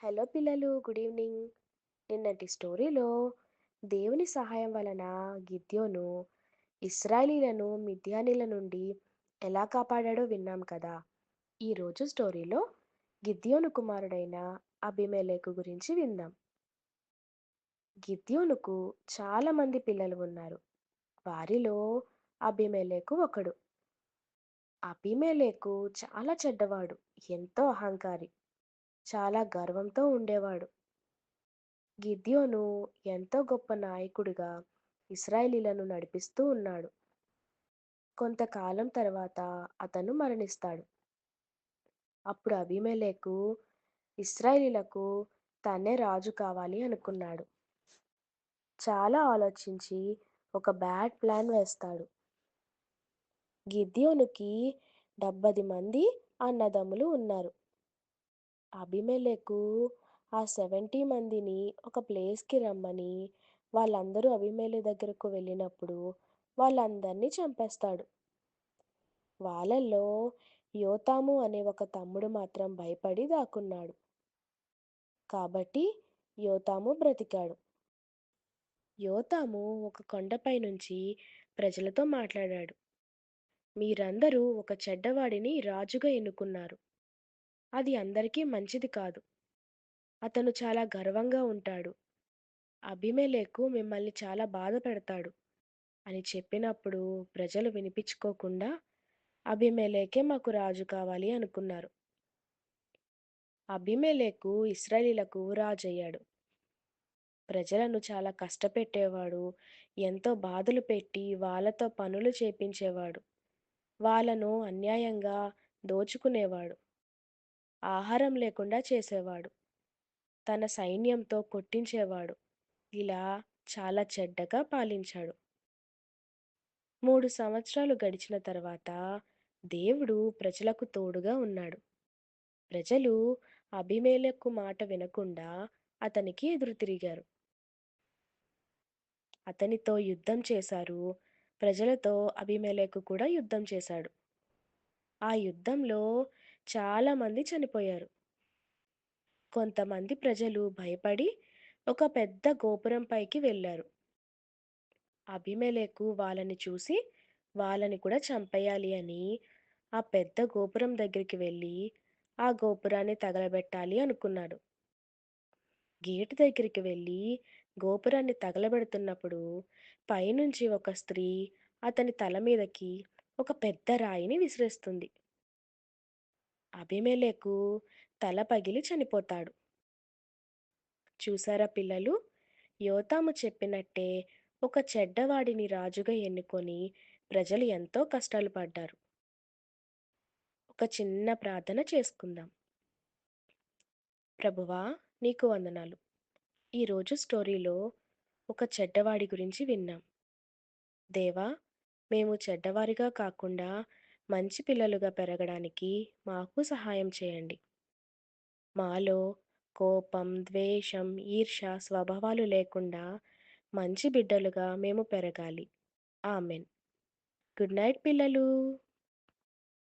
Hello పిల్లలు, good evening. నిన్నటి స్టోరీలో దేవుని సహాయం వలన గిద్యోను ఇస్రాయేలీలను మిద్యానీల నుండి ఎలా కాపాడాడో విన్నాం కదా. ఈరోజు స్టోరీలో గిద్యోను కుమారుడైన అబిమెలెకు గురించి విందాం. గిద్యోనుకు చాలా మంది పిల్లలు ఉన్నారు. వారిలో అబిమెలెకు ఒకడు. అబిమెలెకు చాలా చెడ్డవాడు, ఎంతో అహంకారి, చాలా గర్వంతో ఉండేవాడు. గిద్యోను ఎంతో గొప్ప నాయకుడిగా ఇశ్రాయేలీయులను నడిపిస్తూ ఉన్నాడు. కొంతకాలం తర్వాత అతను మరణిస్తాడు. అప్పుడు అబీమెలెకు ఇశ్రాయేలీయులకు తనే రాజు కావాలి అనుకున్నాడు. చాలా ఆలోచించి ఒక బ్యాడ్ ప్లాన్ వేస్తాడు. గిద్యోనుకి 70 మంది అన్నదమ్ములు ఉన్నారు. అబీమెలెకు ఆ 70 మందిని ఒక ప్లేస్‌కి రమ్మని, వాళ్ళందరూ అబీమెలెకు దగ్గరకు వెళ్ళినప్పుడు వాళ్ళందరినీ చంపేస్తాడు. వాళ్ళల్లో యోతాము అనే ఒక తమ్ముడు మాత్రం భయపడి దాక్కున్నాడు. కాబట్టి యోతాము బ్రతికాడు. యోతాము ఒక కొండపై నుంచి ప్రజలతో మాట్లాడాడు. మీరందరూ ఒక చెడ్డవాడిని రాజుగా ఎన్నుకున్నారు. అది అందరికీ మంచిది కాదు. అతను చాలా గర్వంగా ఉంటాడు. అబీమెలెకు మిమ్మల్ని చాలా బాధపెడతాడు అని చెప్పినప్పుడు ప్రజలు వినిపించుకోకుండా అబీమెలెకే మాకు రాజు కావాలి అనుకున్నారు. అబీమెలెకు ఇశ్రాయేలీయులకు రాజయ్యాడు. ప్రజలను చాలా కష్టపెట్టేవాడు. ఎంతో బాధలు పెట్టి వాళ్ళతో పనులు చేపించేవాడు. వాళ్ళను అన్యాయంగా దోచుకునేవాడు. ఆహారం లేకుండా చేసేవాడు. తన సైన్యంతో కొట్టించేవాడు. ఇలా చాలా చెడ్డగా పాలించాడు. 3 సంవత్సరాలు గడిచిన తర్వాత దేవుడు ప్రజలకు తోడుగా ఉన్నాడు. ప్రజలు అబీమెలెకు మాట వినకుండా అతనికి ఎదురు తిరిగారు. అతనితో యుద్ధం చేశారు. ప్రజలతో అబీమెలెకు కూడా యుద్ధం చేశాడు. ఆ యుద్ధంలో చాలా మంది చనిపోయారు. కొంతమంది ప్రజలు భయపడి ఒక పెద్ద గోపురం పైకి వెళ్లారు. అబీమెలెకు వాళ్ళని చూసి వాళ్ళని కూడా చంపేయాలి అని ఆ పెద్ద గోపురం దగ్గరికి వెళ్ళి ఆ గోపురాన్ని తగలబెట్టాలి అనుకున్నాడు. గేటు దగ్గరికి వెళ్ళి గోపురాన్ని తగలబెడుతున్నప్పుడు పైనుంచి ఒక స్త్రీ అతని తల మీదకి ఒక పెద్ద రాయిని విసిరేస్తుంది. అబీమెలెకు తల పగిలి చనిపోతాడు. చూసారా పిల్లలు? యోతాము చెప్పినట్టే ఒక చెడ్డవాడిని రాజుగా ఎన్నుకొని ప్రజలు ఎంతో కష్టాలు పడ్డారు. ఒక చిన్న ప్రార్థన చేసుకుందాం. ప్రభువా, నీకు వందనాలు. ఈరోజు స్టోరీలో ఒక చెడ్డవాడి గురించి విన్నాం. దేవా, మేము చెడ్డవారిగా కాకుండా మంచి పిల్లలుగా పెరగడానికి మాకు సహాయం చేయండి. మాలో కోపం, ద్వేషం, ఈర్ష్య స్వభావాలు లేకుండా మంచి బిడ్డలుగా మేము పెరగాలి. ఆమెన్. గుడ్ నైట్ పిల్లలు.